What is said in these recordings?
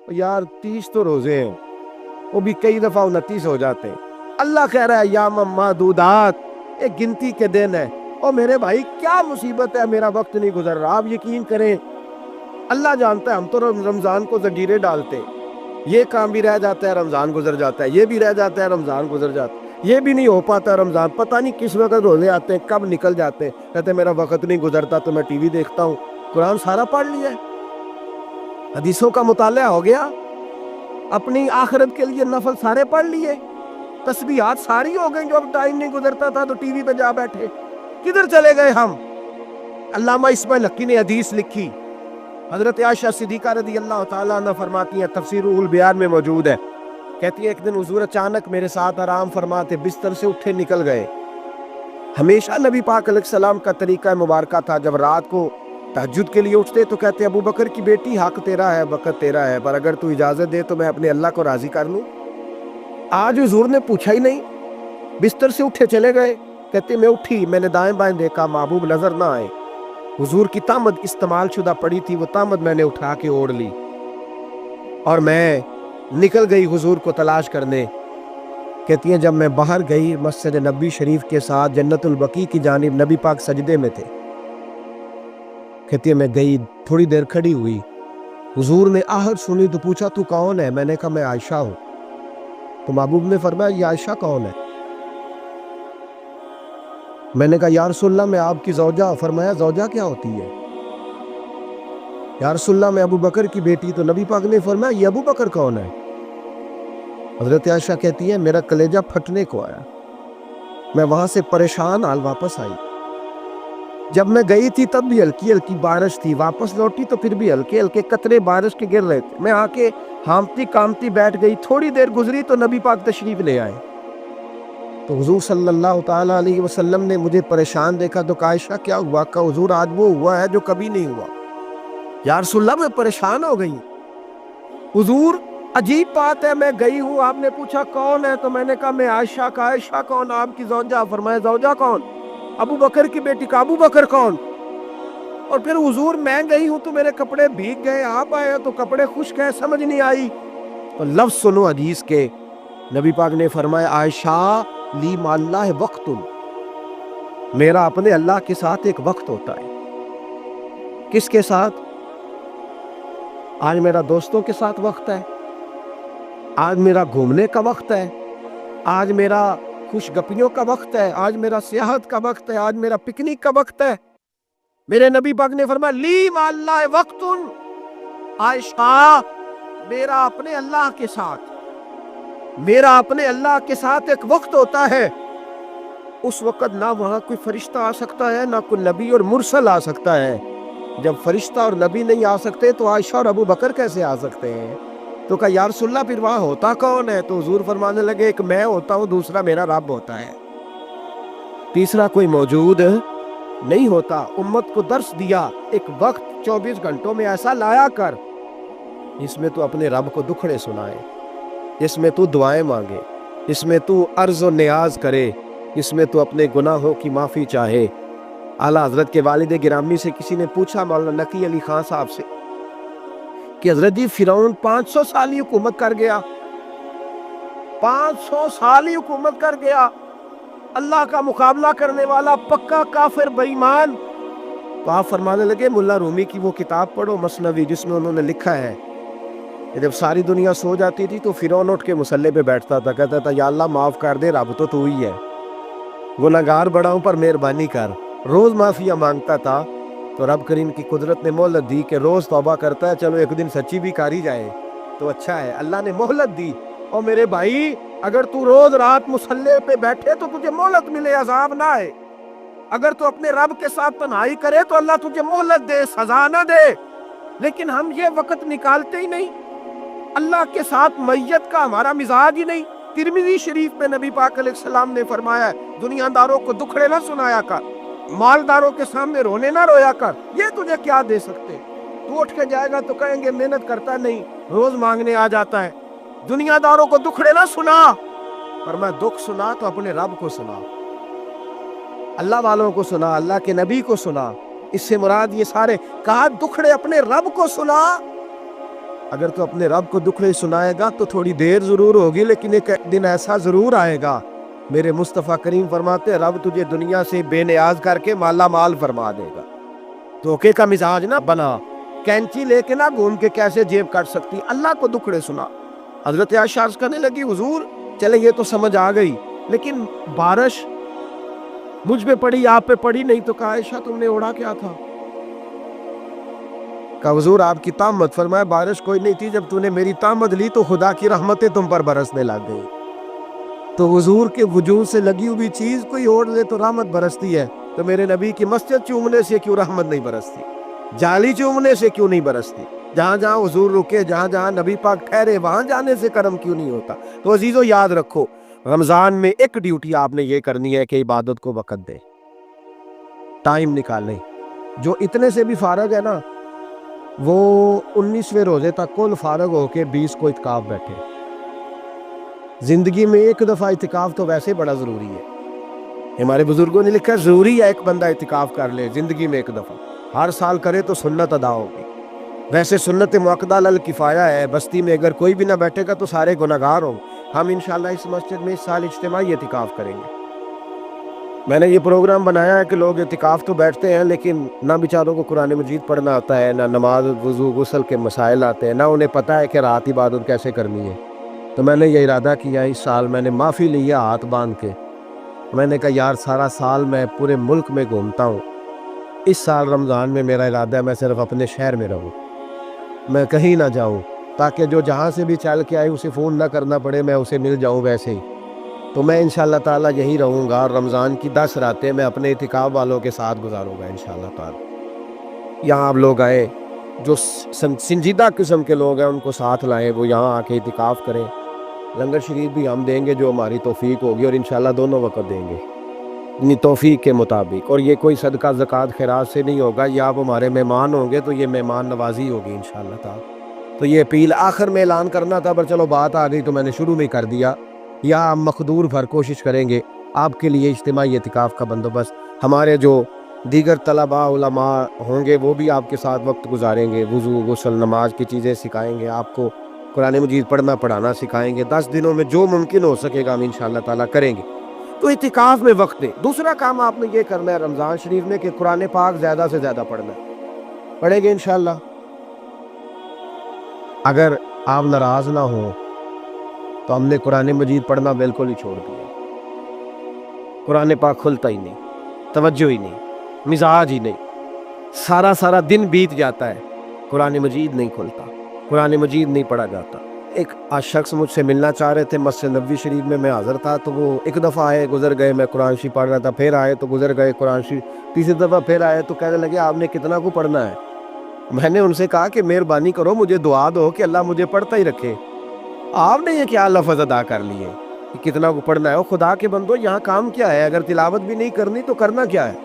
یار 30 تو روزے ہیں، وہ بھی کئی دفعہ 29 ہو جاتے ہیں۔ اللہ کہہ رہا ہے ایام معدودات، ایک گنتی کے دن ہے۔ اور میرے بھائی کیا مصیبت ہے، میرا وقت نہیں گزر رہا۔ آپ یقین کریں، اللہ جانتا ہے ہم تو رمضان کو زنجیریں ڈالتے ہیں، یہ کام بھی رہ جاتا ہے رمضان گزر جاتا ہے، یہ بھی رہ جاتا ہے رمضان گزر جاتا ہے، یہ بھی نہیں ہو پاتا رمضان، پتہ نہیں کس وقت روزے آتے ہیں، کب نکل جاتے ہیں۔ کہتے ہیں میرا وقت نہیں گزرتا تو میں ٹی وی دیکھتا ہوں۔ قرآن سارا پڑھ لیا ہے، حدیثوں کا مطالعہ ہو گیا، اپنی آخرت کے لیے نفل سارے پڑھ لیے، تسبیحات ساری ہو گئی، جو اب ٹائم نہیں گزرتا تھا تو ٹی وی پہ جا بیٹھے۔ کدھر چلے گئے ہم؟ علامہ اسماعیل حقی نے حدیث لکھی، حضرت عائشہ صدیقہ رضی اللہ تعالیٰ عنہ فرماتی ہیں، تفسیر البیان میں موجود ہے، کہتی ہے ایک دن حضور اچانک میرے ساتھ آرام فرماتے بستر سے اٹھے نکل گئے۔ ہمیشہ نبی پاک علیہ السلام کا طریقہ مبارکہ تھا، جب رات کو تہجد کے لیے اٹھتے تو کہتے ابو بکر کی بیٹی حق تیرا ہے، وقت تیرا ہے، پر اگر تو اجازت دے تو میں اپنے اللہ کو راضی کر لوں۔ آج حضور نے پوچھا ہی نہیں، بستر سے اٹھے چلے گئے۔ کہتے میں اٹھی، میں نے دائیں بائیں دیکھا، محبوب نظر نہ آئے۔ حضور کی تامد استعمال شدہ پڑی تھی، وہ تامد میں نے اٹھا کے اوڑھ لی اور میں نکل گئی حضور کو تلاش کرنے۔ کہتی ہیں جب میں باہر گئی مسجد نبی شریف کے ساتھ جنت البقیع کی جانب، نبی پاک سجدے میں تھے۔ کہتی ہے میں گئی، تھوڑی دیر کھڑی ہوئی، حضور نے آہٹ سنی تو پوچھا تو کون ہے؟ میں نے کہا میں عائشہ ہوں۔ تو محبوب نے فرمایا یہ عائشہ کون ہے؟ میں نے کہا یا رسول اللہ میں آپ کی زوجہ۔ فرمایا زوجہ کیا ہوتی ہے؟ یا رسول اللہ میں ابو بکر کی بیٹی۔ تو نبی پاک نے فرمایا یہ ابو بکر کون ہے؟ حضرت عائشہ کہتی ہے میرا کلیجہ پھٹنے کو آیا، میں وہاں سے پریشان حال واپس آئی۔ جب میں گئی تھی تب بھی ہلکی ہلکی بارش تھی، واپس لوٹی تو پھر بھی ہلکے ہلکے قطرے بارش کے گر رہے تھے۔ میں آ کے ہامتی کامتی بیٹھ گئی، تھوڑی دیر گزری تو نبی پاک تشریف لے آئے۔ تو حضور صلی اللہ تعالیٰ علیہ وسلم نے مجھے پریشان دیکھا تو کہا عائشہ کیا ہوا؟ کہا حضور آج وہ ہوا ہے جو کبھی نہیں ہوا۔ یا رسول اللہ میں پریشان ہو گئی۔ حضور عجیب بات ہے، میں گئی ہوں، آپ نے پوچھا کون ہے تو میں نے کہا میں عائشہ۔ کا عائشہ کون؟ آپ کی زوجہ۔ فرمایا زوجہ کون؟ ابو بکر کی بیٹی۔ کا ابو بکر کون؟ اور پھر حضور میں گئی ہوں تو میرے کپڑے بھیگ گئے، آپ آئے تو کپڑے خشک ہیں، سمجھ نہیں آئی۔ تو لفظ سنو حدیث کے، نبی پاک نے فرمایا عائشہ لی مع اللہ وقت، میرا اپنے اللہ کے ساتھ ایک وقت ہوتا ہے۔ کس کے ساتھ؟ آج میرا دوستوں کے ساتھ وقت ہے، آج میرا گھومنے کا وقت ہے، آج میرا خوش گپیوں کا وقت ہے، آج میرا سیاحت کا وقت ہے، آج میرا پکنک کا وقت ہے۔ میرے نبی پاک نے فرمایا لی مع اللہ وقت، عائشہ میرا اپنے اللہ کے ساتھ، میرا اپنے اللہ کے ساتھ ایک وقت ہوتا ہے۔ اس وقت نہ وہاں کوئی فرشتہ آ سکتا ہے، نہ کوئی نبی اور مرسل آ سکتا ہے۔ جب فرشتہ اور نبی نہیں آ سکتے تو عائشہ اور ابو بکر کیسے آ سکتے ہیں؟ تو کہا یا رسول اللہ پھر وہاں ہوتا کون ہے؟ تو حضور فرمانے لگے ایک میں ہوتا ہوں، دوسرا میرا رب ہوتا ہے، تیسرا کوئی موجود نہیں ہوتا۔ امت کو درس دیا ایک وقت 24 گھنٹوں میں ایسا لایا کر اس میں تو اپنے رب کو دکھڑے سنائے، اس میں تو دعائیں مانگے، اس میں تو عرض و نیاز کرے، اس میں تو اپنے گناہوں کی معافی چاہے۔ اعلیٰ حضرت کے والد گرامی سے کسی نے پوچھا، مولانا نقی علی خان صاحب سے، کہ حضرت جی فرعون 500 سال ہی حکومت کر گیا، 500 سال ہی حکومت کر گیا، اللہ کا مقابلہ کرنے والا پکا کافر بے ایمان۔ تو آپ فرمانے لگے ملا رومی کی وہ کتاب پڑھو مثنوی، جس میں انہوں نے لکھا ہے کہ جب ساری دنیا سو جاتی تھی تو فرعون اٹھ کے مصلے پہ بیٹھتا تھا، کہتا تھا یا اللہ معاف کر دے، رب تو ہی ہے، گناہگار بڑا ہوں پر مہربانی کر۔ روز معافیہ مانگتا تھا تو رب کریم کی قدرت نے مہلت دی کہ روز توبہ کرتا ہے، چلو ایک دن سچی بھی کاری جائے تو اچھا ہے، اللہ نے مہلت دی۔ اور میرے بھائی اگر تو روز رات مصلے پہ بیٹھے تو تجھے مہلت ملے، عذاب نہ آئے۔ اگر تو اپنے رب کے ساتھ تنہائی کرے تو اللہ تجھے مہلت دے، سزا نہ دے۔ لیکن ہم یہ وقت نکالتے ہی نہیں، اللہ کے ساتھ میت کا ہمارا مزاج ہی نہیں۔ ترمذی شریف میں نبی پاک علیہ السلام نے فرمایا دنیا داروں کو دکھڑے نہ سنایا کر، مالداروں کے سامنے رونے نہ رویا کر، یہ تجھے کیا دے سکتے؟ تو اٹھ کے جائے گا تو کہیں گے محنت کرتا نہیں، روز مانگنے آ جاتا ہے۔ دنیا داروں کو دکھڑے نہ سنا، پر میں دکھ سنا تو اپنے رب کو سنا، اللہ والوں کو سنا، اللہ کے نبی کو سنا۔ اس سے مراد یہ سارے کہا دکھڑے اپنے رب کو سنا۔ اگر تو اپنے رب کو دکھڑے سنائے گا تو تھوڑی دیر ضرور ہوگی، لیکن ایک دن ایسا ضرور آئے گا، میرے مصطفیٰ کریم فرماتے ہیں رب تجھے دنیا سے بے نیاز کر کے مالا مال فرما دے گا۔ دھوکے کا مزاج نہ بنا، کینچی لے کے نہ گھوم کے کیسے جیب کاٹ سکتی، اللہ کو دکھڑے سنا۔ حضرت عائشہ عرض کرنے لگی حضور چلے یہ تو سمجھ آ گئی، لیکن بارش مجھ پہ پڑی آپ پہ پڑی نہیں، تو کہا عائشہ تم نے اوڑا کیا تھا؟ کہا حضور آپ کی تامت، فرمایا بارش کوئی نہیں تھی، جب تو نے میری تامت لی تو خدا کی رحمتیں تم پر برسنے لگ گئی۔ تو حضور کے وجود سے لگی ہوئی چیز کوئی اوڑھ لے تو رحمت برستی ہے، تو میرے نبی کی مسجد چومنے سے کیوں رحمت نہیں برستی؟ جالی چومنے سے کیوں نہیں برستی؟ جہاں جہاں حضور رکے، جہاں جہاں نبی پاک ٹھہرے، وہاں جانے سے کرم کیوں نہیں ہوتا؟ تو عزیزو یاد رکھو، رمضان میں ایک ڈیوٹی آپ نے یہ کرنی ہے کہ عبادت کو وقت دے، ٹائم نکالیں۔ جو اتنے سے بھی فارغ ہے نا، وہ 19ویں روزے تک کل فارغ ہو کے 20 کو اعتکاف بیٹھے۔ زندگی میں ایک دفعہ اعتکاف تو ویسے بڑا ضروری ہے، ہمارے بزرگوں نے لکھا ضروری ہے ایک بندہ اعتکاف کر لے زندگی میں ایک دفعہ، ہر سال کرے تو سنت ادا ہوگی۔ ویسے سنت مؤکدہ الکفایہ ہے، بستی میں اگر کوئی بھی نہ بیٹھے گا تو سارے گناہگار ہوں۔ ہم انشاءاللہ اس مسجد میں اس سال اجتماعی اعتکاف کریں گے۔ میں نے یہ پروگرام بنایا ہے کہ لوگ اعتکاف تو بیٹھتے ہیں، لیکن نہ بیچاروں کو قرآن مجید پڑھنا آتا ہے، نہ نماز وضو غسل کے مسائل آتے ہیں، نہ انہیں پتہ ہے کہ رات عبادت کیسے کرنی ہے۔ تو میں نے یہ ارادہ کیا، اس سال میں نے معافی لی ہے ہاتھ باندھ کے۔ میں نے کہا یار سارا سال میں پورے ملک میں گھومتا ہوں، اس سال رمضان میں میرا ارادہ ہے میں صرف اپنے شہر میں رہوں، میں کہیں نہ جاؤں، تاکہ جو جہاں سے بھی چل کے آئے اسے فون نہ کرنا پڑے، میں اسے مل جاؤں ویسے ہی۔ تو میں انشاءاللہ تعالیٰ یہی رہوں گا، اور رمضان کی 10 راتیں میں اپنے اعتکاف والوں کے ساتھ گزاروں گا انشاءاللہ تعالیٰ۔ یہاں آپ لوگ آئے، جو سنجیدہ قسم کے لوگ ہیں ان کو ساتھ لائیں، وہ یہاں آ کے اعتکاف کریں۔ لنگر شریف بھی ہم دیں گے جو ہماری توفیق ہوگی، اور انشاءاللہ دونوں وقت دیں گے اپنی توفیق کے مطابق۔ اور یہ کوئی صدقہ زکوٰۃ خیرات سے نہیں ہوگا، یہ آپ ہمارے مہمان ہوں گے تو یہ مہمان نوازی ہوگی انشاءاللہ تعالیٰ۔ تو یہ اپیل آخر میں اعلان کرنا تھا، پر چلو بات آ گئی تو میں نے شروع میں کر دیا۔ یا ہم مقدور بھر کوشش کریں گے آپ کے لیے اجتماعی اعتکاف کا بندوبست، ہمارے جو دیگر طلباء علماء ہوں گے وہ بھی آپ کے ساتھ وقت گزاریں گے، وضو غسل نماز کی چیزیں سکھائیں گے، آپ کو قرآن مجید پڑھنا پڑھانا سکھائیں گے۔ 10 دنوں میں جو ممکن ہو سکے گا ہم انشاءاللہ تعالیٰ کریں گے۔ تو اعتکاف میں وقت دیں۔ دوسرا کام آپ نے یہ کرنا ہے رمضان شریف میں کہ قرآن پاک زیادہ سے زیادہ پڑھنا ہے، پڑھیں گے انشاءاللہ۔ اگر آپ ناراض نہ ہوں تو ہم نے قرآن مجید پڑھنا بالکل ہی چھوڑ دیا، قرآن پاک کھلتا ہی نہیں، توجہ ہی نہیں، مزاج ہی نہیں، سارا دن بیت جاتا ہے، قرآن مجید نہیں کھلتا، قرآن مجید نہیں پڑھا جاتا۔ ایک شخص مجھ سے ملنا چاہ رہے تھے مسجد نبوی شریف میں حاضر تھا، تو وہ ایک دفعہ آئے گزر گئے، میں قرآن شریف پڑھ رہا تھا، پھر آئے تو گزر گئے قرآن شریف، تیسری دفعہ پھر آئے تو کہنے لگے آپ نے کتنا کو پڑھنا ہے؟ میں نے ان سے کہا کہ مہربانی کرو مجھے دعا دو کہ اللہ مجھے پڑھتا ہی رکھے۔ آپ نے یہ کیا لفظ ادا کر لیے کہ کتنا کو پڑھنا ہے؟ اور خدا کے بندو یہاں کام کیا ہے؟ اگر تلاوت بھی نہیں کرنی تو کرنا کیا ہے؟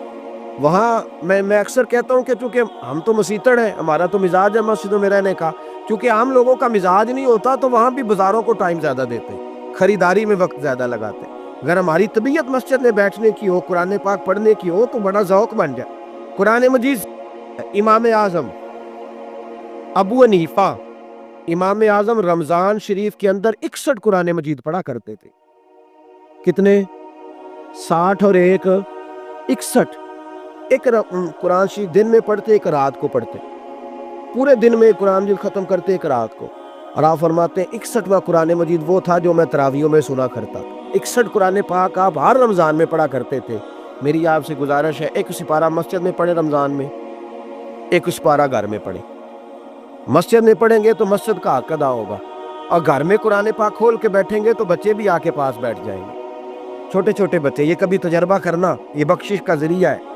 وہاں میں اکثر کہتا ہوں کہ چونکہ ہم تو مسیتڑ ہیں، ہمارا تو مزاج ہے مسجدوں میں رہنے کا، چونکہ عام لوگوں کا مزاج نہیں ہوتا تو وہاں بھی بازاروں کو ٹائم زیادہ دیتے ہیں، خریداری میں وقت زیادہ لگاتے ہیں۔ اگر ہماری طبیعت مسجد میں بیٹھنے کی ہو، قرآن پاک پڑھنے کی ہو تو بڑا ذوق بن جائے۔ قرآن مجید امام اعظم ابو حنیفہ امام اعظم رمضان شریف کے اندر 61 قرآن مجید پڑھا کرتے تھے۔ کتنے؟ 60 اور 1 61۔ ایک قرآن شریف دن میں پڑھتے، ایک رات کو پڑھتے، پورے دن میں قرآن مجید ختم کرتے، ایک رات کو۔ اور آپ فرماتے ہیں 61واں قرآن مجید وہ تھا جو میں تراویحوں میں سنا کرتا تھا۔ 61 قرآن پاک آپ ہر رمضان میں پڑھا کرتے تھے۔ میری آپ سے گزارش ہے ایک سپارہ مسجد میں پڑھیں رمضان میں، ایک سپارہ گھر میں پڑھیں۔ مسجد میں پڑھیں گے تو مسجد کا حق ادا ہوگا، اور گھر میں قرآن پاک کھول کے بیٹھیں گے تو بچے بھی آ کے پاس بیٹھ جائیں گے، چھوٹے چھوٹے بچے۔ یہ کبھی تجربہ کرنا، یہ بخشش کا ذریعہ ہے۔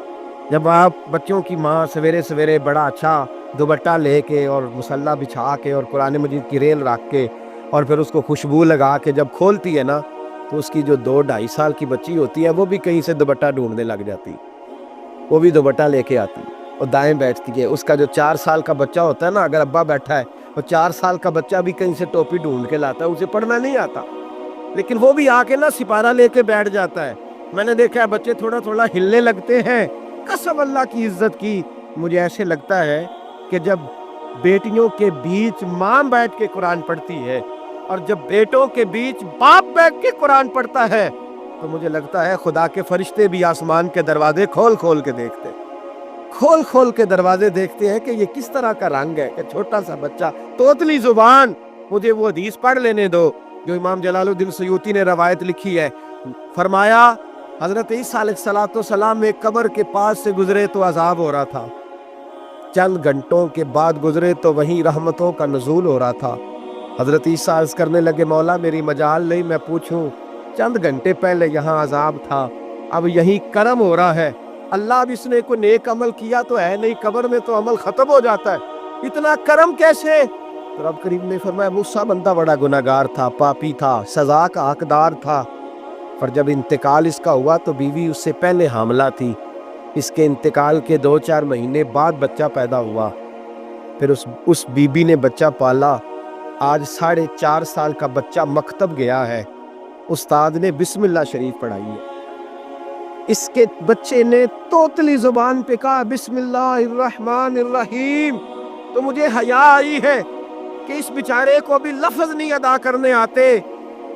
جب آپ بچوں کی ماں سویرے سویرے بڑا اچھا دوپٹہ لے کے اور مصلی بچھا کے اور قرآن مجید کی ریل رکھ کے اور پھر اس کو خوشبو لگا کے جب کھولتی ہے نا، تو اس کی جو 2-2.5 سال کی بچی ہوتی ہے وہ بھی کہیں سے دوپٹہ ڈھونڈنے لگ جاتی، وہ بھی دوپٹہ لے کے آتی اور دائیں بیٹھتی ہے۔ اس کا جو 4 سال کا بچہ ہوتا ہے نا، اگر ابا بیٹھا ہے تو 4 سال کا بچہ بھی کہیں سے ٹوپی ڈھونڈ کے لاتا ہے، اسے پڑھنا نہیں آتا، لیکن وہ بھی آ کے نا سپارہ لے کے بیٹھ جاتا ہے۔ میں نے دیکھا ہے بچے تھوڑا تھوڑا ہلنے لگتے ہیں۔ قسم اللہ کی عزت کی، مجھے ایسے لگتا ہے کہ جب بیٹیوں کے بیچ ماں بیٹھ کے قرآن پڑھتی ہے اور جب بیٹوں کے بیچ باپ بیٹھ کے قرآن پڑھتا ہے تو مجھے لگتا ہے خدا کے فرشتے بھی آسمان کے دروازے کھول کھول کے دروازے دیکھتے ہیں کہ یہ کس طرح کا رنگ ہے کہ چھوٹا سا بچہ توتلی زبان. مجھے وہ حدیث پڑھ لینے دو جو امام جلال الدین سیوطی نے روایت لکھی ہے. فرمایا حضرت عیسیٰ علیہ السلام ایک قبر کے پاس سے گزرے تو عذاب ہو رہا تھا, چند گھنٹوں کے بعد گزرے تو وہیں رحمتوں کا نزول ہو رہا تھا. حضرت عیسیٰ عرض کرنے لگے مولا میری مجال نہیں میں پوچھوں, چند گھنٹے پہلے یہاں عذاب تھا اب یہیں کرم ہو رہا ہے. اللہ اب اس نے کوئی نیک عمل کیا تو ہے نہیں, قبر میں تو عمل ختم ہو جاتا ہے, اتنا کرم کیسے؟ تو رب کریم نے فرمایا موسیٰ بندہ بڑا گناہگار تھا, پاپی تھا, سزا کا حقدار تھا, پر جب انتقال اس کا ہوا تو بیوی اس سے پہلے حاملہ تھی. اس کے انتقال کے 2-4 مہینے بعد بچہ پیدا ہوا, پھر اس بی بی نے بچہ پالا. آج 4.5 سال کا بچہ مکتب گیا ہے, استاد نے بسم اللہ شریف پڑھائی ہے, اس کے بچے نے توتلی زبان پہ کہا بسم اللہ الرحمن الرحیم. تو مجھے حیا آئی ہے کہ اس بیچارے کو بھی لفظ نہیں ادا کرنے آتے,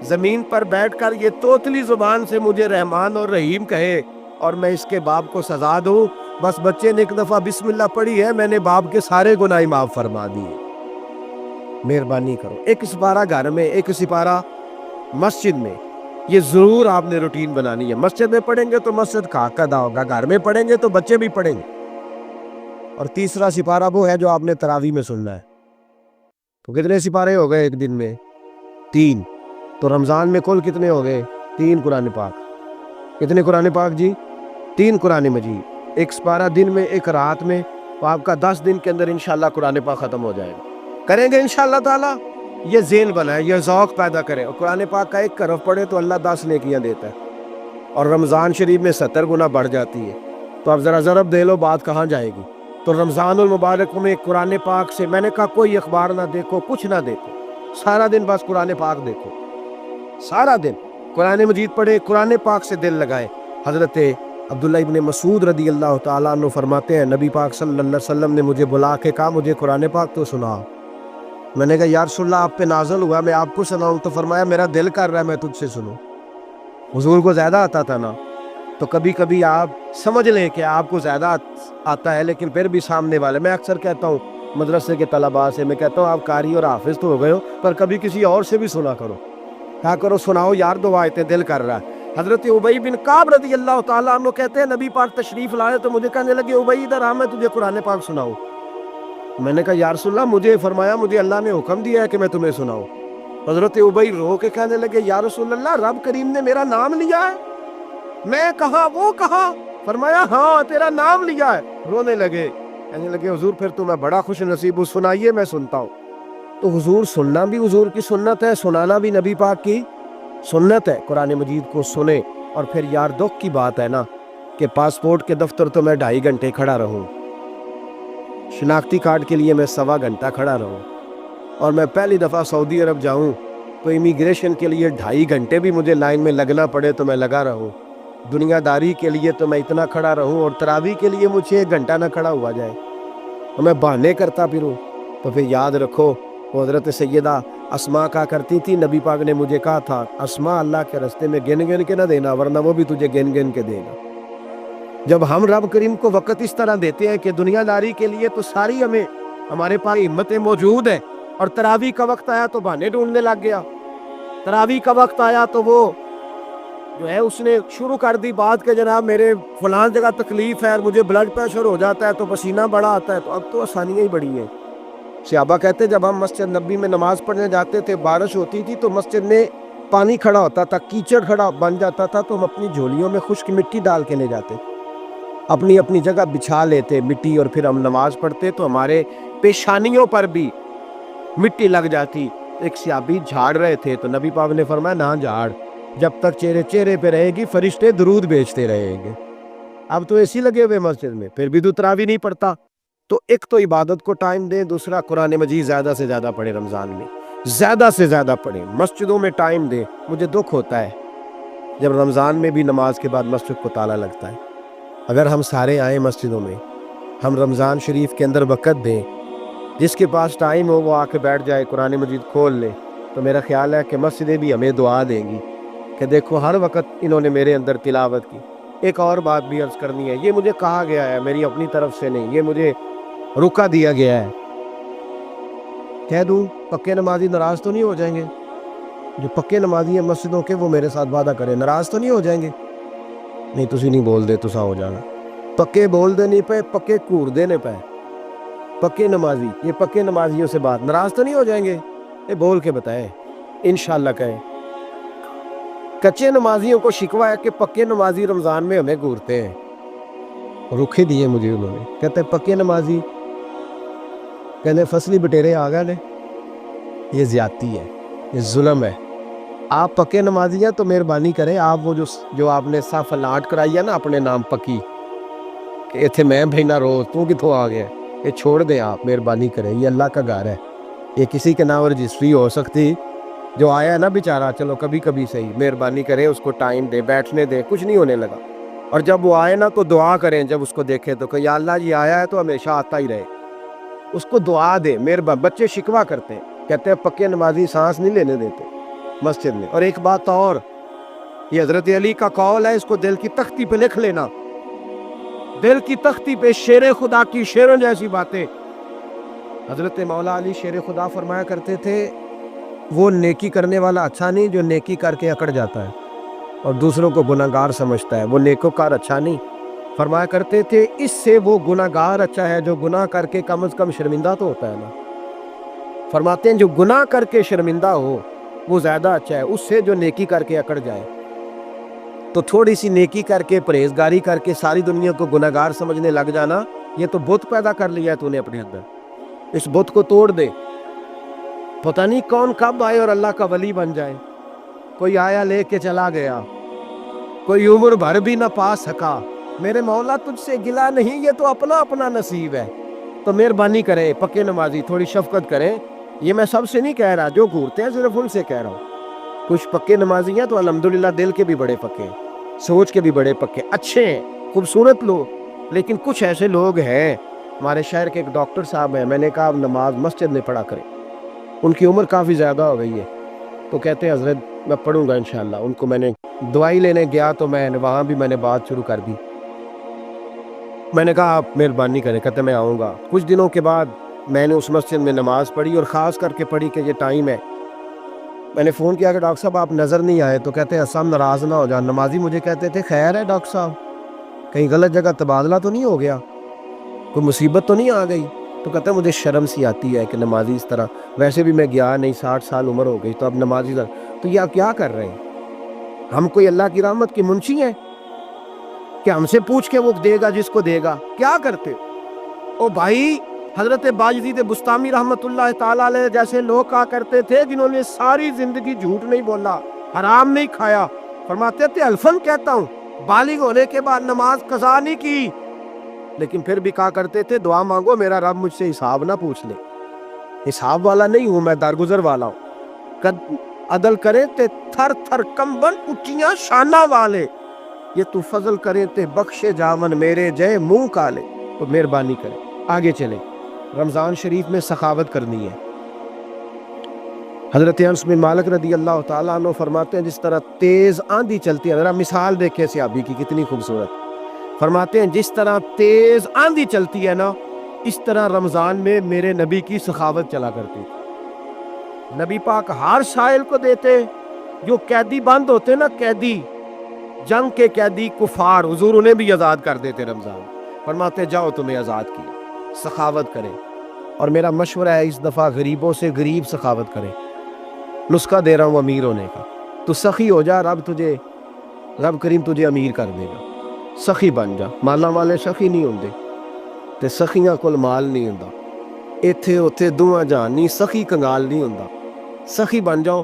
زمین پر بیٹھ کر یہ توتلی زبان سے مجھے رحمان اور رحیم کہے اور میں اس کے باپ کو سزا دوں. بس بچے نے ایک دفعہ بسم اللہ پڑھی ہے, میں نے باپ کے سارے گناہ معاف فرما دیے. مہربانی کرو, ایک سپارہ گھر میں, ایک سپارہ مسجد میں, یہ ضرور آپ نے روٹین بنانی ہے. مسجد میں پڑھیں گے تو مسجد کا حق ادا ہوگا, گھر میں پڑھیں گے تو بچے بھی پڑھیں گے. اور تیسرا سپارہ وہ ہے جو آپ نے تراویح میں سننا ہے. تو کتنے سپارے ہو گئے ایک دن میں؟ 3. تو رمضان میں کل کتنے ہو گئے؟ 3 قرآن پاک. کتنے قرآن پاک جی؟ 3 قرآن مجید. ایک سپارہ دن میں, ایک رات میں, تو آپ کا 10 دن کے اندر انشاءاللہ قرآن پاک ختم ہو جائے گا. کریں گے انشاءاللہ تعالی. یہ ذہن بنائے, یہ ذوق پیدا کرے, اور قرآن پاک کا ایک حرف پڑھے تو اللہ 10 نیکیاں دیتا ہے, اور رمضان شریف میں 70 گنا بڑھ جاتی ہے. تو اب ذرا ضرب دے لو بات کہاں جائے گی. تو رمضان المبارک میں قرآن پاک سے میں نے کہا کوئی اخبار نہ دیکھو, کچھ نہ دیکھو, سارا دن بس قرآن پاک دیکھو, سارا دن قرآن مجید پڑھے, قرآن پاک سے دل لگائے. حضرت عبداللہ ابن مسعود رضی اللہ تعالیٰ عنہ فرماتے ہیں نبی پاک صلی اللہ علیہ وسلم نے مجھے بلا کے کہا مجھے قرآن پاک تو سنا. میں نے کہا یا رسول اللہ آپ پہ نازل ہوا, میں آپ کو سناؤں؟ تو فرمایا میرا دل کر رہا ہے میں تجھ سے سنوں. حضور کو زیادہ آتا تھا نا, تو کبھی کبھی آپ سمجھ لیں کہ آپ کو زیادہ آتا ہے, لیکن پھر بھی سامنے والے, میں اکثر کہتا ہوں مدرسے کے طلباء سے, میں کہتا ہوں آپ قاری اور حافظ تو ہو گئے ہو, پر کبھی کسی اور سے بھی سنا کرو. کہا کرو سناؤ یار 2 آیتیں, دل کر رہا ہے. حضرت ابی بن کعب رضی اللہ تعالیٰ عنہ کہتے ہیں نبی پاک تشریف لائے تو مجھے کہنے لگے ابی ادھر آ, میں تجھے قرآن پاک سناؤں. میں نے کہا یا رسول اللہ مجھے فرمایا مجھے اللہ نے حکم دیا ہے کہ میں تمہیں سناؤں. حضرت ابی رو کے کہنے لگے یا رسول اللہ رب کریم نے میرا نام لیا ہے. میں کہا وہ کہا؟ فرمایا ہاں تیرا نام لیا ہے. رونے لگے, کہنے لگے حضور پھر تو میں بڑا خوش نصیب ہوں, سنائیے میں سنتا ہوں. تو حضور سننا بھی حضور کی سنت ہے, سنانا بھی نبی پاک کی سنت ہے. قرآن مجید کو سنیں. اور پھر یار دکھ کی بات ہے نا کہ پاسپورٹ کے دفتر تو میں 2.5 گھنٹے کھڑا رہوں, شناختی کارڈ کے لیے میں 1.25 گھنٹہ کھڑا رہوں, اور میں پہلی دفعہ سعودی عرب جاؤں تو امیگریشن کے لیے 2.5 گھنٹے بھی مجھے لائن میں لگنا پڑے تو میں لگا رہوں. دنیا داری کے لیے تو میں اتنا کھڑا رہوں, اور تراویح کے لیے مجھے 1 گھنٹہ نہ کھڑا ہوا جائے اور میں بہانے کرتا پھروں. تو پھر یاد رکھو وہ حضرت سیدہ اسماء کا کرتی تھی, نبی پاک نے مجھے کہا تھا اسماء اللہ کے راستے میں گن گن کے نہ دینا ورنہ وہ بھی تجھے گن گن کے دے گا. جب ہم رب کریم کو وقت اس طرح دیتے ہیں کہ دنیا داری کے لیے تو ساری ہمارے پاس ہمتیں موجود ہیں, اور تراویح کا وقت آیا تو بہانے ڈھونڈنے لگ گیا. تراویح کا وقت آیا تو وہ جو ہے اس نے شروع کر دی بات کہ جناب میرے فلان جگہ تکلیف ہے اور مجھے بلڈ پریشر ہو جاتا ہے تو پسینہ بڑا آتا ہے. تو اب تو آسانیاں ہی بڑی ہیں. صحابہ کہتے جب ہم مسجد نبی میں نماز پڑھنے جاتے تھے, بارش ہوتی تھی تو مسجد میں پانی کھڑا ہوتا تھا, کیچڑ کھڑا بن جاتا تھا, تو ہم اپنی جھولیوں میں خشک مٹی ڈال کے لے جاتے, اپنی اپنی جگہ بچھا لیتے مٹی, اور پھر ہم نماز پڑھتے تو ہمارے پیشانیوں پر بھی مٹی لگ جاتی. ایک صحابی جھاڑ رہے تھے تو نبی پاک نے فرمایا نہ جھاڑ, جب تک چہرے پہ رہے گی فرشتے درود بھیجتے رہیں گے. اب تو ایسی لگے ہوئے مسجد میں, پھر بھی تو تراویح نہیں پڑھتا. تو ایک تو عبادت کو ٹائم دیں, دوسرا قرآن مجید زیادہ سے زیادہ پڑھیں, رمضان میں زیادہ سے زیادہ پڑھیں, مسجدوں میں ٹائم دیں. مجھے دکھ ہوتا ہے جب رمضان میں بھی نماز کے بعد مسجد کو تالا لگتا ہے. اگر ہم سارے آئیں مسجدوں میں, ہم رمضان شریف کے اندر وقت دیں, جس کے پاس ٹائم ہو وہ آ کے بیٹھ جائے، قرآن مجید کھول لے، تو میرا خیال ہے کہ مسجدیں بھی ہمیں دعا دیں گی کہ دیکھو ہر وقت انہوں نے میرے اندر تلاوت کی۔ ایک اور بات بھی عرض کرنی ہے، یہ مجھے کہا گیا ہے، میری اپنی طرف سے نہیں، یہ مجھے رکا دیا گیا ہے۔ کہہ دوں پکے نمازی ناراض تو نہیں ہو جائیں گے؟ جو پکے نمازی ہیں مسجدوں کے وہ میرے ساتھ وعدہ کریں، ناراض تو نہیں ہو جائیں گے؟ نہیں تسی نہیں بول دے تسا ہو جانا، پکے بول دے نہیں پے، پکے کور دینے پے، پکے نمازی، یہ پکے نمازیوں سے بات، ناراض تو نہیں ہو جائیں گے؟ یہ بول کے بتائیں، انشاءاللہ کہیں۔ کچے نمازیوں کو شکوہ ہے کہ پکے نمازی رمضان میں ہمیں گورتے ہیں، رکھے دیے مجھے انہوں نے، کہتے ہیں پکے نمازی، کہتے فصلی بٹیرے آ گئے نے، یہ زیادتی ہے، یہ ظلم ہے۔ آپ پکے نمازی ہیں تو مہربانی کریں، آپ وہ جو آپ نے صف الاٹ کرائی ہے نا اپنے نام پکی، کہ اتھے میں بھینا روز تو کتوں آ گیا، یہ چھوڑ دیں آپ، مہربانی کریں، یہ اللہ کا گھر ہے، یہ کسی کے نام رجسٹری ہو سکتی، جو آیا ہے نا بیچارہ، چلو کبھی کبھی صحیح، مہربانی کریں اس کو ٹائم دے، بیٹھنے دے، کچھ نہیں ہونے لگا۔ اور جب وہ آئے نا تو دعا کریں، جب اس کو دیکھیں تو کہ یا اللہ یہ آیا ہے تو ہمیشہ آتا ہی رہے، اس کو دعا دے، مہربانی۔ بچے شکوہ کرتے ہیں، کہتے ہیں پکے نمازی سانس نہیں لینے دیتے مسجد میں۔ اور ایک بات اور، یہ حضرت علی کا قول ہے، اس کو دل کی تختی پہ لکھ لینا، دل کی تختی پہ، شیر خدا کی شیروں جیسی باتیں۔ حضرت مولا علی شیر خدا فرمایا کرتے تھے، وہ نیکی کرنے والا اچھا نہیں جو نیکی کر کے اکڑ جاتا ہے اور دوسروں کو گناہگار سمجھتا ہے، وہ نیکوکار اچھا نہیں۔ فرمایا کرتے تھے اس سے وہ گناہگار اچھا ہے جو گناہ کر کے کم از کم شرمندہ تو ہوتا ہے نا۔ فرماتے ہیں جو گناہ کر کے شرمندہ ہو وہ زیادہ اچھا ہے اس سے جو نیکی کر کے اکڑ جائے۔ تو تھوڑی سی نیکی کر کے، پرہیزگاری کر کے ساری دنیا کو گناہگار سمجھنے لگ جانا، یہ تو بت پیدا کر لیا ہے تو نے اپنے اندر، اس بت کو توڑ دے۔ پتہ نہیں کون کب آئے اور اللہ کا ولی بن جائے، کوئی آیا لے کے چلا گیا، کوئی عمر بھر بھی نہ پا سکا۔ میرے مولا تجھ سے گلا نہیں، یہ تو اپنا اپنا نصیب ہے۔ تو مہربانی کریں پکے نمازی، تھوڑی شفقت کریں، یہ میں سب سے نہیں کہہ رہا، جو گھورتے ہیں صرف ان سے کہہ رہا ہوں۔ کچھ پکے نمازی ہیں تو الحمدللہ دل کے بھی بڑے پکے ہیں، سوچ کے بھی بڑے پکے، اچھے ہیں، خوبصورت لوگ، لیکن کچھ ایسے لوگ ہیں، ہمارے شہر کے ایک ڈاکٹر صاحب ہیں، میں نے کہا نماز مسجد میں پڑھا کریں، ان کی عمر کافی زیادہ ہو گئی ہے، تو کہتے ہیں حضرت میں پڑھوں گا انشاءاللہ۔ ان کو میں نے دوائی لینے گیا تو وہاں بھی میں نے بات شروع کر دی، میں نے کہا آپ مہربانی کریں، کہتے میں آؤں گا۔ کچھ دنوں کے بعد میں نے اس مسجد میں نماز پڑھی اور خاص کر کے پڑھی کہ یہ ٹائم ہے۔ میں نے فون کیا کہ ڈاکٹر صاحب آپ نظر نہیں آئے، تو کہتے ہیں اسام ناراض نہ ہو جان، نمازی مجھے کہتے تھے خیر ہے ڈاکٹر صاحب، کہیں غلط جگہ تبادلہ تو نہیں ہو گیا، کوئی مصیبت تو نہیں آ گئی؟ تو کہتا ہے مجھے شرم سی آتی ہے کہ نمازی اس طرح، ویسے بھی میں گیا نہیں، 60 سال عمر ہو گئی، تو اب نمازی تو یہ آپ کیا کر رہے ہیں؟ ہم کوئی اللہ کی رحمت کی منشی ہیں کہ ہم سے پوچھ کے وہ دے گا جس کو دے گا؟ کیا کرتے او بھائی؟ حضرت باجدید بستامی رحمت اللہ تعالیٰ علیہ جیسے لوگ کہا کرتے تھے جنہوں نے ساری زندگی جھوٹ نہیں بولا، حرام نہیں کھایا، فرماتے تھے الفن کہتا ہوں، بالغ ہونے کے بعد نماز قضا نہیں کی، لیکن پھر بھی کہا کرتے تھے دعا مانگو میرا رب مجھ سے حساب نہ پوچھ لے، حساب والا نہیں ہوں میں، درگزر والا ہوں، قد عدل کرے تے تھر تھر کمبن اچیاں شانہ والے، یہ تو فضل کرے تے بخشے جاون میرے جے منہ کالے۔ تو مہربانی کرے آگے چلے، رمضان شریف میں سخاوت کرنی ہے۔ حضرت انس بن مالک رضی اللہ تعالیٰ عنہ فرماتے ہیں جس طرح تیز آندھی چلتی ہے، ذرا مثال دیکھیں صحابی کی کتنی خوبصورت، فرماتے ہیں جس طرح تیز آندھی چلتی ہے نا، اس طرح رمضان میں میرے نبی کی سخاوت چلا کرتی تھی۔ نبی پاک ہر سائل کو دیتے، جو قیدی بند ہوتے نا، قیدی جنگ کے قیدی کفار، حضور انہیں بھی آزاد کر دیتے رمضان، فرماتے جاؤ تمہیں آزاد کیا، سخاوت کرے۔ اور میرا مشورہ ہے اس دفعہ غریبوں سے غریب سخاوت کرے، نسخہ دے رہا ہوں امیر ہونے کا، تو سخی ہو جا، رب کریم تجھے امیر کر دے گا، سخی بن جا۔ مالا والے سخی نہیں ہوندے تے سخیاں کول مال نہیں ہوندا، ایتھے اوتھے دوواں جہان نہیں، سخی کنگال نہیں ہوندا، سخی بن جاؤ۔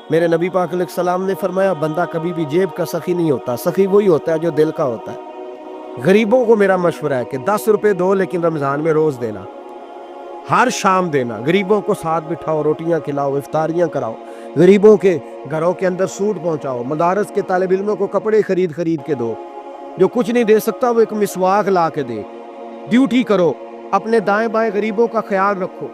میرے نبی پاک علیہ السلام نے فرمایا بندہ کبھی بھی جیب کا سخی نہیں ہوتا، سخی وہی ہوتا ہے جو دل کا ہوتا ہے۔ غریبوں کو میرا مشورہ ہے کہ 10 روپے دو، لیکن رمضان میں روز دینا، ہر شام دینا، غریبوں کو ساتھ بٹھاؤ، روٹیاں کھلاؤ، افطاریاں کراؤ، غریبوں کے گھروں کے اندر سوٹ پہنچاؤ، مدارس کے طالب علموں کو کپڑے خرید کے دو، جو کچھ نہیں دے سکتا وہ ایک مسواک لا کے دے، ڈیوٹی کرو، اپنے دائیں بائیں غریبوں کا خیال رکھو.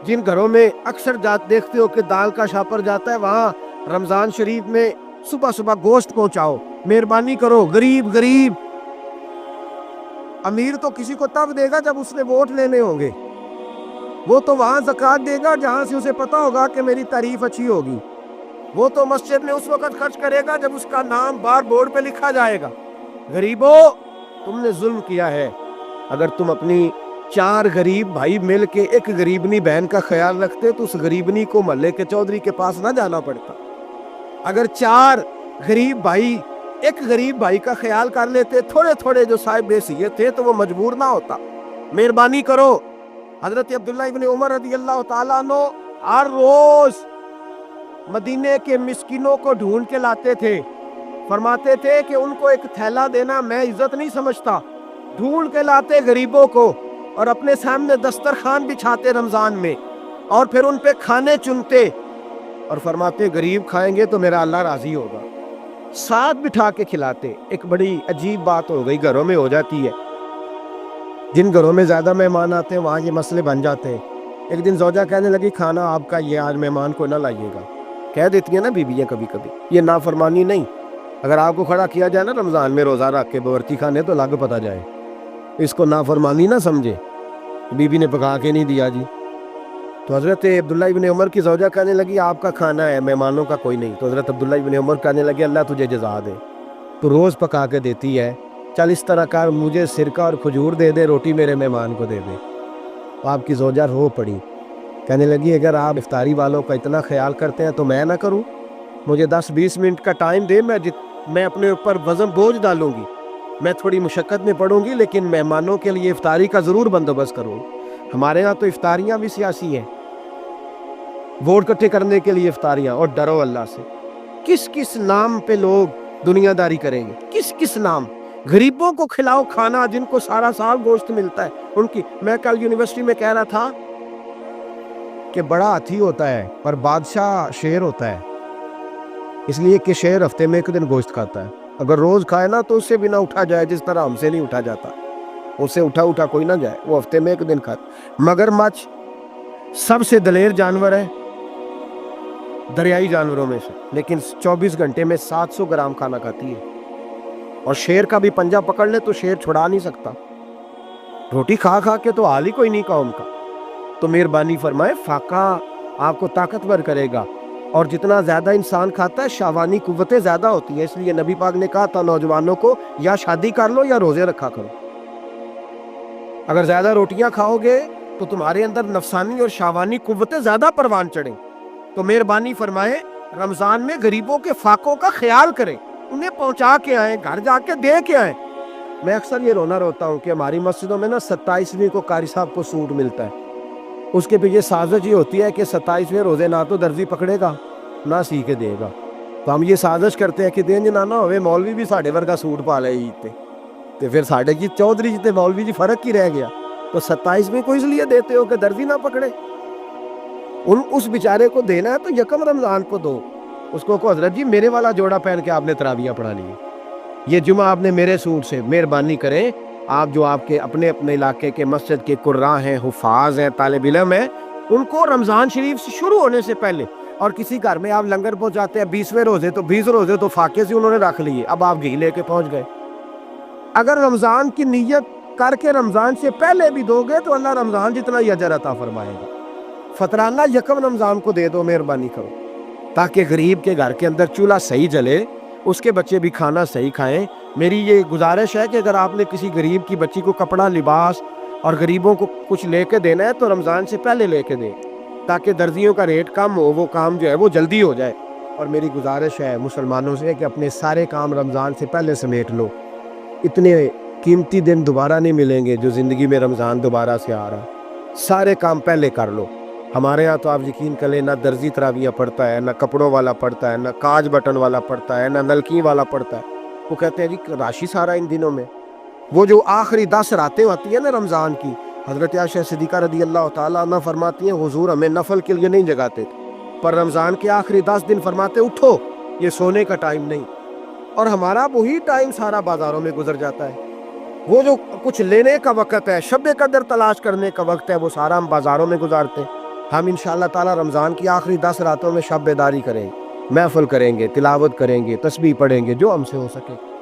جن گھروں میں اکثر دیکھتے ہو کہ دال کا شاپر جاتا ہے، وہاں رمضان شریف میں صبح صبح گوشت پہنچاؤ. مہربانی کرو. غریب غریب امیر تو کسی کو تب دے گا جب اس نے ووٹ لینے ہوں گے. وہ تو وہاں زکوٰۃ دے گا جہاں سے اسے پتا ہوگا کہ میری تعریف اچھی ہوگی. وہ تو مسجد میں اس وقت خرچ کرے گا جب اس کا نام بار بورڈ پہ لکھا جائے گا. غریبوں، تم نے ظلم کیا ہے. اگر تم اپنی 4 غریب بھائی مل کے ایک غریبنی بہن کا خیال رکھتے تو اس غریبنی کو محلے کے چودھری کے پاس نہ جانا پڑتا. اگر 4 غریب بھائی ایک غریب بھائی کا خیال کر لیتے، تھوڑے تھوڑے جو صاحب حیثیت تھے، تو وہ مجبور نہ ہوتا. مہربانی کرو. حضرت عبداللہ ابن عمر رضی اللہ تعالیٰ عنہ ہر روز مدینے کے مسکینوں کو ڈھونڈ کے لاتے تھے. فرماتے تھے کہ ان کو ایک تھیلا دینا میں عزت نہیں سمجھتا. ڈھونڈ کے لاتے غریبوں کو اور اپنے سامنے دسترخوان بچھاتے رمضان میں، اور پھر ان پہ کھانے چنتے اور فرماتے غریب کھائیں گے تو میرا اللہ راضی ہوگا. ساتھ بٹھا کے کھلاتے. ایک بڑی عجیب بات ہو گئی گھروں میں ہو جاتی ہے. جن گھروں میں زیادہ مہمان آتے ہیں وہاں یہ مسئلے بن جاتے ہیں. ایک دن زوجہ کہنے لگی کھانا آپ کا یہ آج مہمان کو نہ لائیے گا. کہہ دیتی ہیں نا بیویاں کبھی کبھی. یہ نافرمانی نہیں. اگر آپ کو کھڑا کیا جائے نا رمضان میں روزہ رکھ کے باورچی خانے تو لگ پتا جائے. اس کو نافرمانی نہ سمجھے. بیوی نے پکا کے نہیں دیا جی. تو حضرت عبداللہ ابن عمر کی زوجہ کہنے لگی آپ کا کھانا ہے، مہمانوں کا کوئی نہیں. تو حضرت عبداللہ ابن عمر کہنے لگے اللہ تجھے جزا دے، تو روز پکا کے دیتی ہے، چل اس طرح کر مجھے سرکہ اور کھجور دے دے، روٹی میرے مہمان کو دے دے. تو آپ کی زوجہ رو پڑی. کہنے لگی اگر آپ افطاری والوں کا اتنا خیال کرتے ہیں تو میں نہ کروں؟ مجھے 10-20 منٹ کا ٹائم دے، میں اپنے اوپر وزن بوجھ ڈالوں گی، میں تھوڑی مشقت میں پڑوں گی، لیکن مہمانوں کے لیے افطاری کا ضرور بندوبست کروں. ہمارے ہاں تو افطاریاں بھی سیاسی ہیں، ووٹ اکٹھے کرنے کے لیے افطاریاں. اور ڈرو اللہ سے. کس کس نام پہ لوگ دنیا داری کریں گے؟ کس کس نام؟ غریبوں کو کھلاؤ کھانا جن کو سارا سال گوشت ملتا ہے ان کی. میں کل یونیورسٹی میں کہہ رہا تھا کہ بڑا ہاتھی ہوتا ہے پر بادشاہ شیر ہوتا ہے، اس لیے کہ شیر ہفتے میں ایک دن گوشت کھاتا ہے. اگر روز کھائے نا تو اس سے بھی نہ اٹھا جائے جس طرح ہم سے نہیں اٹھا جاتا. اس سے اٹھا کوئی نہ جائے، وہ ہفتے میں ایک دن کھاتا. مگرمچھ سب سے دلیر جانور ہے دریائی جانوروں میں سے، لیکن 24 گھنٹے میں 700 گرام کھانا کھاتی ہے. اور شیر کا بھی پنجہ پکڑ لے تو شیر چھڑا نہیں سکتا. روٹی کھا کھا کے تو حال ہی کوئی نہیں قوم کا. تو مہربانی فرمائے فاقہ آپ کو طاقتور کرے گا، اور جتنا زیادہ انسان کھاتا ہے شہوانی قوتیں زیادہ ہوتی ہیں. اس لیے نبی پاک نے کہا تھا نوجوانوں کو یا شادی کر لو یا روزے رکھا کرو. اگر زیادہ روٹیاں کھاؤ گے تو تمہارے اندر نفسانی اور شہوانی قوتیں زیادہ پروان چڑھیں. تو مہربانی فرمائے رمضان میں غریبوں کے فاقوں کا خیال کریں، انہیں پہنچا کے آئیں، گھر جا کے دے کے آئیں. میں اکثر یہ روتا ہوں کہ ہماری مسجدوں میں نا 27ویں کو قاری صاحب کو سوٹ ملتا ہے. اس کے پیچھے سازش یہ ہوتی ہے کہ 27ویں روزے نہ تو درزی پکڑے گا نہ سی کے دے گا. تو ہم یہ سازش کرتے ہیں کہ دین جنانا ہوئے مولوی بھی ساڑھے ورگا سوٹ پا لے عید تے. تو پھر ساڑھے کی چودھری جی تے مولوی جی فرق ہی رہ گیا. تو 27ویں کو اس لیے دیتے ہو کہ درزی نہ پکڑے. اس بیچارے کو دینا ہے تو یکم رمضان کو دو. اس کو حضرت جی میرے والا جوڑا پہن کے آپ نے تراویح پڑھا لی ہے، یہ جمعہ آپ نے میرے سوٹ سے. مہربانی کریں آپ جو آپ کے اپنے علاقے کے مسجد کے قراء ہیں، حفاظ ہیں، طالب علم ہیں، ان کو رمضان شریف سے شروع ہونے سے پہلے، اور کسی گھر میں آپ لنگر پہنچاتے ہیں 20ویں روزے تو 20 روزے تو فاقے سے انہوں نے رکھ لیے، اب آپ گھی لے کے پہنچ گئے. اگر رمضان کی نیت کر کے رمضان سے پہلے بھی دو گے تو اللہ رمضان جتنا ہی اجر عطا فرمائے گا. فطرانہ یکم رمضان کو دے دو مہربانی کرو، تاکہ غریب کے گھر کے اندر چولہا صحیح جلے، اس کے بچے بھی کھانا صحیح کھائیں. میری یہ گزارش ہے کہ اگر آپ نے کسی غریب کی بچی کو کپڑا، لباس اور غریبوں کو کچھ لے کے دینا ہے تو رمضان سے پہلے لے کے دیں، تاکہ درزیوں کا ریٹ کم ہو، وہ کام جو ہے وہ جلدی ہو جائے. اور میری گزارش ہے مسلمانوں سے کہ اپنے سارے کام رمضان سے پہلے سمیٹ لو. اتنے قیمتی دن دوبارہ نہیں ملیں گے جو زندگی میں رمضان دوبارہ سے آ رہا. سارے کام پہلے کر لو. ہمارے ہاں تو آپ یقین کریں نہ درزی تراویح پڑھتا ہے، نہ کپڑوں والا پڑھتا ہے، نہ کاج بٹن والا پڑھتا ہے، نہ نلکی والا پڑھتا ہے. وہ کہتے ہیں جی راشی سارا ان دنوں میں. وہ جو آخری 10 راتیں ہوتی ہیں نا رمضان کی، حضرت عائشہ صدیقہ رضی اللہ تعالیٰ عنہ فرماتی ہیں حضور ہمیں نفل کے لیے نہیں جگاتے تھے، پر رمضان کے آخری 10 دن فرماتے اٹھو، یہ سونے کا ٹائم نہیں. اور ہمارا وہی ٹائم سارا بازاروں میں گزر جاتا ہے. وہ جو کچھ لینے کا وقت ہے، شب قدر تلاش کرنے کا وقت ہے، وہ سارا ہم بازاروں میں گزارتے ہیں۔ ہم انشاءاللہ تعالی رمضان کی آخری 10 راتوں میں شب بیداری کریں گے، محفل کریں گے، تلاوت کریں گے، تسبیح پڑھیں گے، جو ہم سے ہو سکے۔